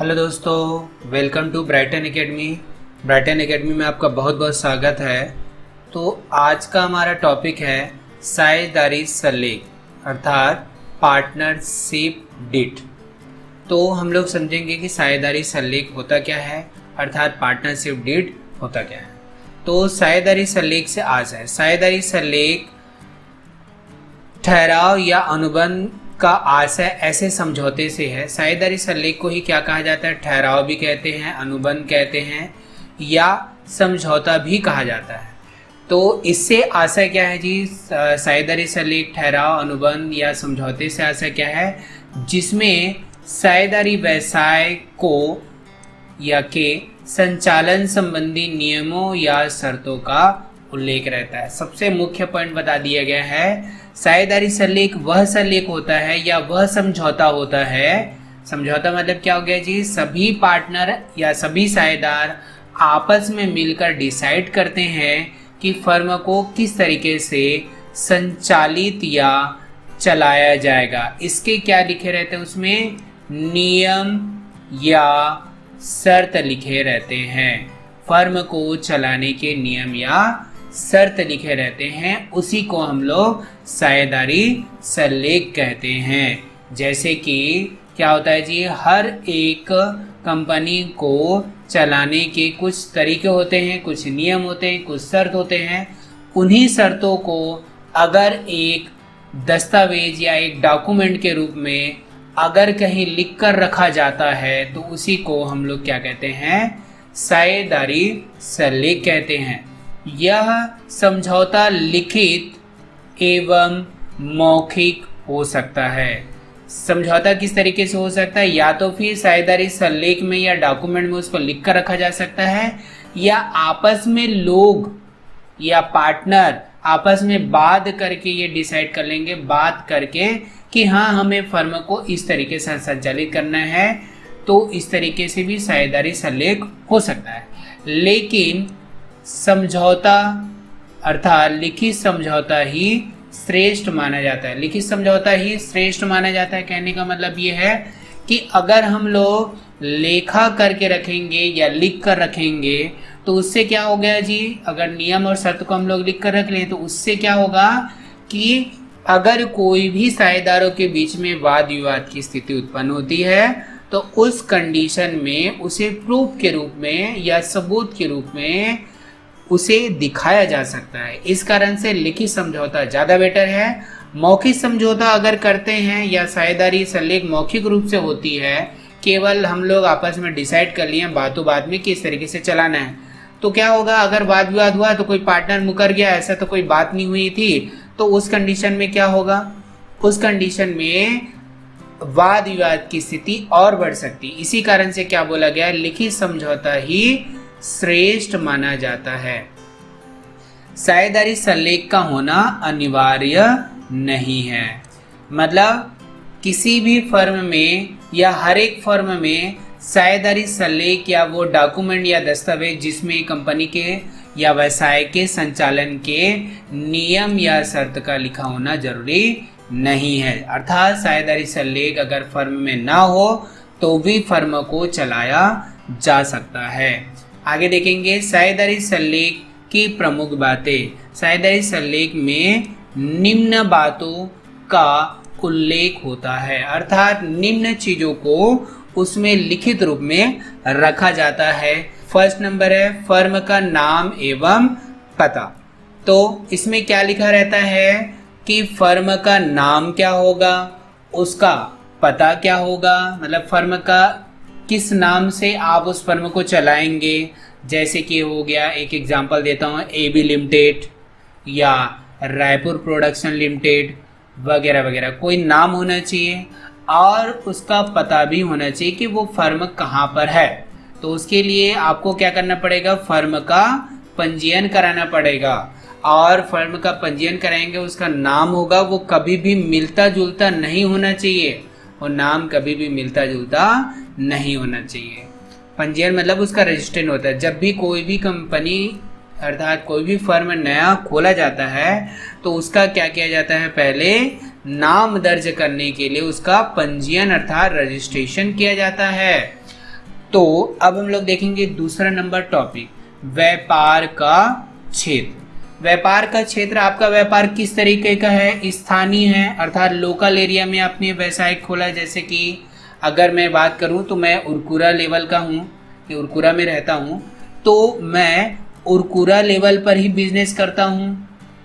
Hello दोस्तों, welcome to Brighton academy. Brighton academy में आपका बहुत बहुत स्वागत है। तो आज का हमारा टॉपिक है साझेदारी सल्लेख अर्थात पार्टनरशिप डीड। तो हम लोग समझेंगे कि साझेदारी सल्लेख होता क्या है अर्थात पार्टनरशिप डीड होता क्या है। तो साझेदारी सल्लेख से आज है। साझेदारी सल्लेख ठहराव या अनुबंध का आशय ऐसे समझौते से है। साझेदारी सल्लेख को ही क्या कहा जाता है? ठहराव भी कहते हैं, अनुबंध कहते हैं या समझौता भी कहा जाता है। तो इससे आशय क्या है जी? साझेदारी सल्लेख, ठहराव, अनुबंध या समझौते से आशय क्या है? जिसमें साझेदारी व्यवसाय को या के संचालन संबंधी नियमों या शर्तों का उल्लेख रहता है। सबसे मुख्य पॉइंट बता दिया गया है, साझेदारी सल्लेख वह सल्लेख होता है या वह समझौता होता है। समझौता मतलब क्या हो गया जी? सभी पार्टनर या सभी साझेदार आपस में मिलकर डिसाइड करते हैं कि फर्म को किस तरीके से संचालित या चलाया जाएगा। इसके क्या लिखे रहते हैं? उसमें नियम या शर्त लिखे रहते हैं। फर्म को चलाने के नियम या शर्त लिखे रहते हैं, उसी को हम लोग साझेदारी सल्लेख कहते हैं। जैसे कि क्या होता है जी? हर एक कंपनी को चलाने के कुछ तरीके होते हैं, कुछ नियम होते हैं, कुछ शर्त होते हैं। उन्हीं शर्तों को अगर एक दस्तावेज या एक डॉक्यूमेंट के रूप में अगर कहीं लिख कर रखा जाता है तो उसी को हम लोग क्या कहते हैं? साझेदारी सल्लेख कहते हैं। यह समझौता लिखित एवं मौखिक हो सकता है। समझौता किस तरीके से हो सकता है? या तो फिर साझेदारी सल्लेख में या डॉक्यूमेंट में उसको लिख कर रखा जा सकता है, या आपस में लोग या पार्टनर आपस में बात करके ये डिसाइड कर लेंगे, बात करके कि हाँ हमें फर्म को इस तरीके से संचालित करना है, तो इस तरीके से भी साझेदारी सल्लेख हो सकता है। लेकिन समझौता अर्थात लिखित समझौता ही श्रेष्ठ माना जाता है। लिखित समझौता ही श्रेष्ठ माना जाता है। कहने का मतलब ये है कि अगर हम लोग लेखा करके रखेंगे या लिख कर रखेंगे तो उससे क्या हो गया जी? अगर नियम और शर्त को हम लोग लिख कर रख लें तो उससे क्या होगा कि अगर कोई भी साझेदारों के बीच में वाद विवाद की स्थिति उत्पन्न होती है तो उस कंडीशन में उसे प्रूफ के रूप में या सबूत के रूप में उसे दिखाया जा सकता है। इस कारण से लिखित समझौता ज़्यादा बेटर है। मौखिक समझौता अगर करते हैं या साझेदारी सल्लेख मौखिक रूप से होती है, केवल हम लोग आपस में डिसाइड कर लिए बातों बात में किस तरीके से चलाना है, तो क्या होगा? अगर वाद विवाद हुआ तो कोई पार्टनर मुकर गया, ऐसा तो कोई बात नहीं हुई थी, तो उस कंडीशन में क्या होगा? उस कंडीशन में वाद विवाद की स्थिति और बढ़ सकती। इसी कारण से क्या बोला गया है? लिखित समझौता ही श्रेष्ठ माना जाता है। साझेदारी सल्लेख का होना अनिवार्य नहीं है। मतलब किसी भी फर्म में या हर एक फर्म में साझेदारी सल्लेख या वो डॉक्यूमेंट या दस्तावेज जिसमें कंपनी के या व्यवसाय के संचालन के नियम या शर्त का लिखा होना जरूरी नहीं है। अर्थात साझेदारी सल्लेख अगर फर्म में ना हो तो भी फर्म को चलाया जा सकता है। आगे देखेंगे साझेदारी सल्लेख की प्रमुख बातें। साझेदारी सल्लेख में निम्न बातों का उल्लेख होता है, अर्थात निम्न चीजों को उसमें लिखित रूप में रखा जाता है। फर्स्ट नंबर है फर्म का नाम एवं पता। तो इसमें क्या लिखा रहता है कि फर्म का नाम क्या होगा, उसका पता क्या होगा, मतलब फर्म का किस नाम से आप उस फर्म को चलाएंगे। जैसे कि हो गया, एक एग्जांपल देता हूँ, AB लिमिटेड या रायपुर प्रोडक्शन लिमिटेड वगैरह वगैरह। कोई नाम होना चाहिए और उसका पता भी होना चाहिए कि वो फर्म कहाँ पर है। तो उसके लिए आपको क्या करना पड़ेगा? फर्म का पंजीयन कराना पड़ेगा, और फर्म का पंजीयन कराएंगे, उसका नाम होगा वो कभी भी मिलता जुलता नहीं होना चाहिए। वो नाम कभी भी मिलता जुलता नहीं होना चाहिए। पंजीयन मतलब उसका रजिस्ट्रेशन होता है। जब भी कोई भी कंपनी अर्थात कोई भी फर्म नया खोला जाता है तो उसका क्या किया जाता है? पहले नाम दर्ज करने के लिए उसका पंजीयन अर्थात रजिस्ट्रेशन किया जाता है। तो अब हम लोग देखेंगे दूसरा नंबर टॉपिक, व्यापार का क्षेत्र। व्यापार का क्षेत्र, आपका व्यापार किस तरीके का है? स्थानीय है, अर्थात लोकल एरिया में आपने व्यवसाय खोला। जैसे कि अगर मैं बात करूं तो मैं उरकुरा लेवल का हूं, उरकुरा में रहता हूं, तो मैं उरकुरा लेवल पर ही बिजनेस करता हूं,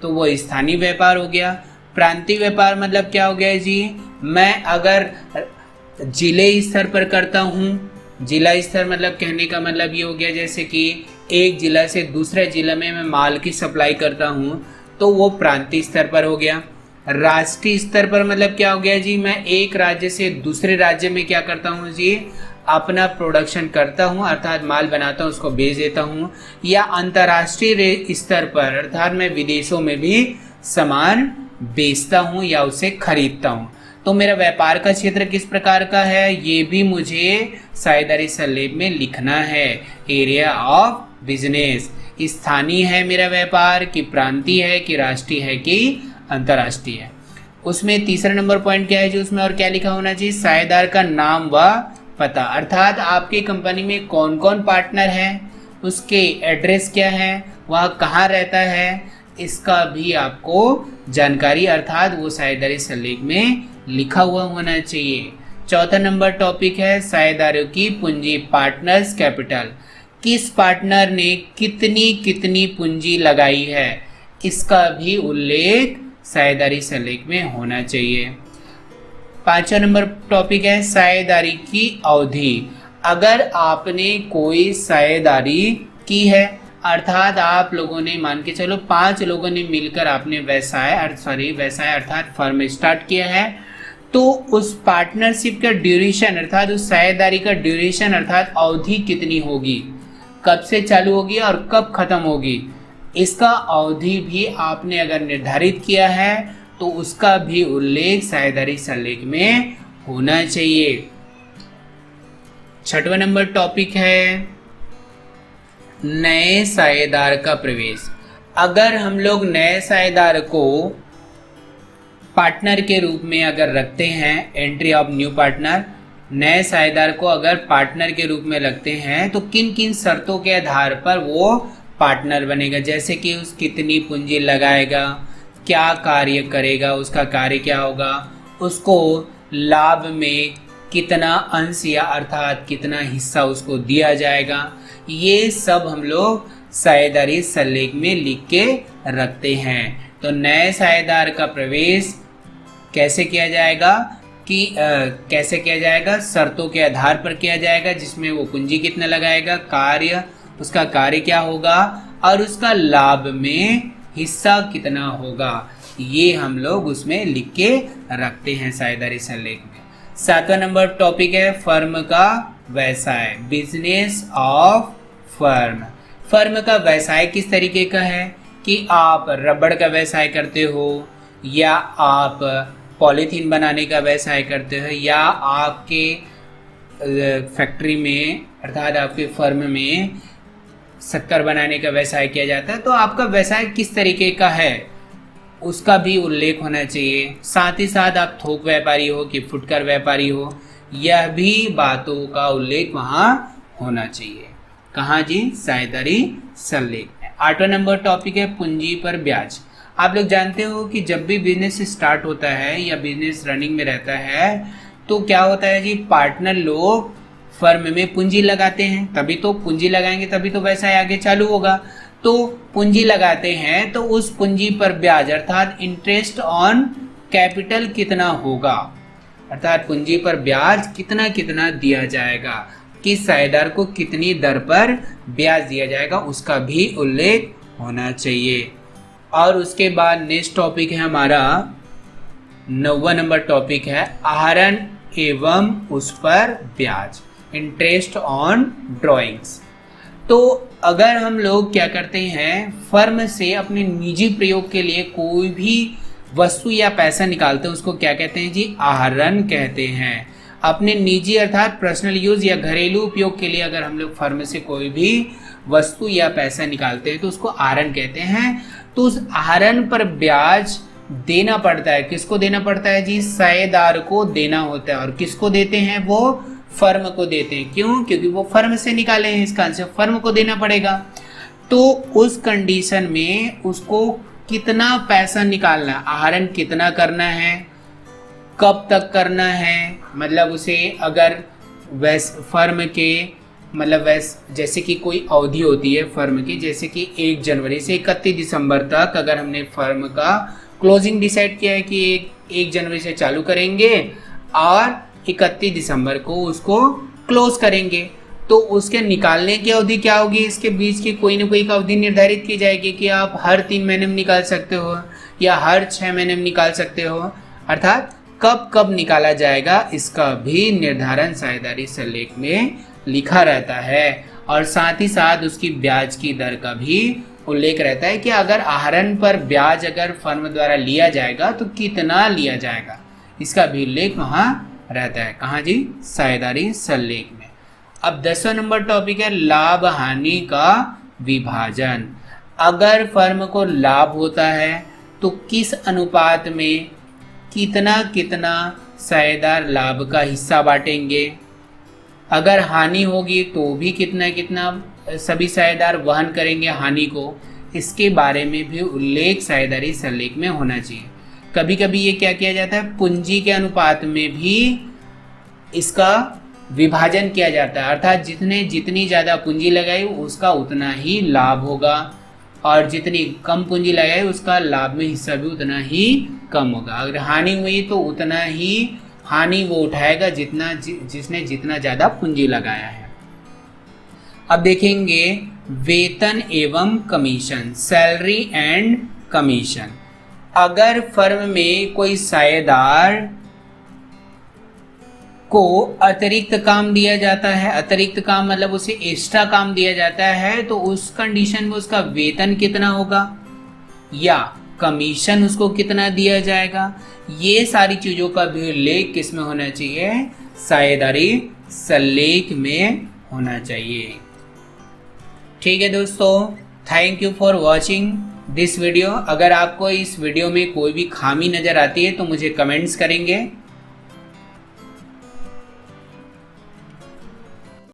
तो वो स्थानीय व्यापार हो गया। प्रांतीय व्यापार मतलब क्या हो गया जी? मैं अगर जिले स्तर पर करता हूं, जिला स्तर मतलब कहने का मतलब ये हो गया जैसे कि एक जिला से दूसरे जिला में मैं माल की सप्लाई करता हूं, तो वो प्रांतीय स्तर पर हो गया। राष्ट्रीय स्तर पर मतलब क्या हो गया जी? मैं एक राज्य से दूसरे राज्य में क्या करता हूं जी? अपना प्रोडक्शन करता हूं, अर्थात माल बनाता हूं, उसको बेच देता हूं। या अंतर्राष्ट्रीय स्तर पर, अर्थात मैं विदेशों में भी सामान बेचता हूं या उसे खरीदता हूं। तो मेरा व्यापार का क्षेत्र किस प्रकार का है, ये भी मुझे साझेदारी सलेब में लिखना है। एरिया ऑफ बिजनेस, स्थानीय है मेरा व्यापार कि प्रांतीय है कि राष्ट्रीय है कि अंतर्राष्ट्रीय है। उसमें तीसरा नंबर पॉइंट क्या है जो उसमें और क्या लिखा होना चाहिए? साझेदार का नाम व पता, अर्थात आपकी कंपनी में कौन कौन पार्टनर है, उसके एड्रेस क्या है, वह कहाँ रहता है, इसका भी आपको जानकारी अर्थात वो साझेदारी सलेख में लिखा हुआ होना चाहिए। चौथा नंबर टॉपिक है साझेदारों की पूंजी, पार्टनर्स कैपिटल। किस पार्टनर ने कितनी कितनी पूंजी लगाई है, इसका भी उल्लेख साझेदारी सलेख में होना चाहिए। पांचवा नंबर टॉपिक है साझेदारी की अवधि। अगर आपने कोई साझेदारी की है, अर्थात आप लोगों ने मान के चलो 5 लोगों ने मिलकर आपने व्यवसाय अर्थात फर्म स्टार्ट किया है, तो उस पार्टनरशिप का ड्यूरेशन अर्थात उस साझेदारी का ड्यूरेशन अर्थात अवधि कितनी होगी, कब से चालू होगी और कब खत्म होगी, इसका अवधि भी आपने अगर निर्धारित किया है तो उसका भी उल्लेख साझेदारी सलेख में होना चाहिए। छठवां नंबर टॉपिक है नए साझेदार का प्रवेश। अगर हम लोग नए साझेदार को पार्टनर के रूप में अगर रखते हैं, एंट्री ऑफ न्यू पार्टनर, नए साझेदार को अगर पार्टनर के रूप में रखते हैं तो किन किन शर्तों के आधार पर वो पार्टनर बनेगा? जैसे कि उस कितनी पूंजी लगाएगा, क्या कार्य करेगा, उसका कार्य क्या होगा, उसको लाभ में कितना अंश या अर्थात कितना हिस्सा उसको दिया जाएगा, ये सब हम लोग साझेदारी सलेख में लिख के रखते हैं। तो नए साझेदार का प्रवेश कैसे किया जाएगा कैसे किया जाएगा? शर्तों के आधार पर किया जाएगा, जिसमें वो पूंजी कितना लगाएगा, कार्य, उसका कार्य क्या होगा और उसका लाभ में हिस्सा कितना होगा, ये हम लोग उसमें लिख के रखते हैं साझेदारी सलेख में। सातवां नंबर टॉपिक है फर्म का व्यवसाय, बिजनेस ऑफ फर्म। फर्म का व्यवसाय किस तरीके का है कि आप रबड़ का व्यवसाय करते हो या आप पॉलीथीन बनाने का व्यवसाय करते हो या आपके फैक्ट्री में अर्थात आपके फर्म में शक्कर बनाने का व्यवसाय किया जाता है, तो आपका व्यवसाय किस तरीके का है उसका भी उल्लेख होना चाहिए। साथ ही साथ आप थोक व्यापारी हो कि फुटकर व्यापारी हो, यह भी बातों का उल्लेख वहाँ होना चाहिए। कहाँ जी? साझेदारी सलेख में। आठवां नंबर टॉपिक है पूंजी पर ब्याज। आप लोग जानते हो कि जब भी बिजनेस स्टार्ट होता है या बिजनेस रनिंग में रहता है तो क्या होता है जी, पार्टनर लोग फर्म में पूंजी लगाते हैं, तभी तो पूंजी लगाएंगे तभी तो व्यवसाय आगे चालू होगा। तो पूंजी लगाते हैं तो उस पूंजी पर ब्याज अर्थात इंटरेस्ट ऑन कैपिटल कितना होगा, अर्थात पूंजी पर ब्याज कितना कितना दिया जाएगा, किस साझेदार को कितनी दर पर ब्याज दिया जाएगा, उसका भी उल्लेख होना चाहिए। और उसके बाद नेक्स्ट टॉपिक है हमारा 9वां नंबर टॉपिक है आहरण एवं उस पर ब्याज, इंटरेस्ट ऑन ड्रॉइंग्स। तो अगर हम लोग क्या करते हैं, फर्म से अपने निजी प्रयोग के लिए कोई भी वस्तु या पैसा निकालते हैं, उसको क्या कहते हैं जी? आहरण कहते हैं। अपने निजी अर्थात पर्सनल यूज या घरेलू उपयोग के लिए अगर हम लोग फर्म से कोई भी वस्तु या पैसा निकालते हैं तो उसको आहरण कहते हैं। तो उस आहरण पर ब्याज देना पड़ता है। किसको देना पड़ता है जी? साझेदार को देना होता है। और किसको देते हैं? वो फर्म को देते हैं। क्यों? क्योंकि वो फर्म से निकाले हैं, इसका आंसर फर्म को देना पड़ेगा। तो उस कंडीशन में उसको कितना पैसा निकालना, आहरण कितना करना है, कब तक करना है, मतलब उसे अगर फर्म के मतलब जैसे कि कोई अवधि होती है फर्म की, जैसे कि 1 जनवरी से 31 दिसंबर तक अगर हमने फर्म का क्लोजिंग डिसाइड किया है कि 1 जनवरी से चालू करेंगे और 31 दिसंबर को उसको क्लोज करेंगे, तो उसके निकालने की अवधि क्या होगी, इसके बीच की कोई ना कोई अवधि निर्धारित की जाएगी कि आप हर 3 महीने में निकाल सकते हो या हर 6 महीने में निकाल सकते हो, अर्थात कब कब निकाला जाएगा इसका भी निर्धारण साझेदारी सल्लेख में लिखा रहता है। और साथ ही साथ उसकी ब्याज की दर का भी उल्लेख रहता है कि अगर आहरण पर ब्याज अगर फर्म द्वारा लिया जाएगा तो कितना लिया जाएगा, इसका भी उल्लेख वहाँ रहता है। कहाँ जी? साझेदारी सल्लेख में। अब 10वां नंबर टॉपिक है लाभ हानि का विभाजन। अगर फर्म को लाभ होता है तो किस अनुपात में कितना कितना साझेदार लाभ का हिस्सा बांटेंगे, अगर हानि होगी तो भी कितना कितना सभी साझेदार वहन करेंगे हानि को, इसके बारे में भी उल्लेख साझेदारी सल्लेख में होना चाहिए। कभी कभी ये क्या किया जाता है, पूंजी के अनुपात में भी इसका विभाजन किया जाता है, अर्थात जितनी ज़्यादा पूंजी लगाई उसका उतना ही लाभ होगा और जितनी कम पूंजी लगाई उसका लाभ में हिस्सा भी उतना ही कम होगा। अगर हानि हुई तो उतना ही हानि वो उठाएगा जिसने जितना ज़्यादा पूंजी लगाया है। अब देखेंगे वेतन एवं कमीशन, सैलरी एंड कमीशन। अगर फर्म में कोई साझेदार को अतिरिक्त काम दिया जाता है, अतिरिक्त काम मतलब उसे एक्स्ट्रा काम दिया जाता है, तो उस कंडीशन में उसका वेतन कितना होगा या कमीशन उसको कितना दिया जाएगा, ये सारी चीजों का भी उल्लेख किस में होना चाहिए, साझेदारी सल्लेख में होना चाहिए। ठीक है दोस्तों, thank you for watching this video. अगर आपको इस वीडियो में कोई भी खामी नजर आती है तो मुझे कमेंट्स करेंगे।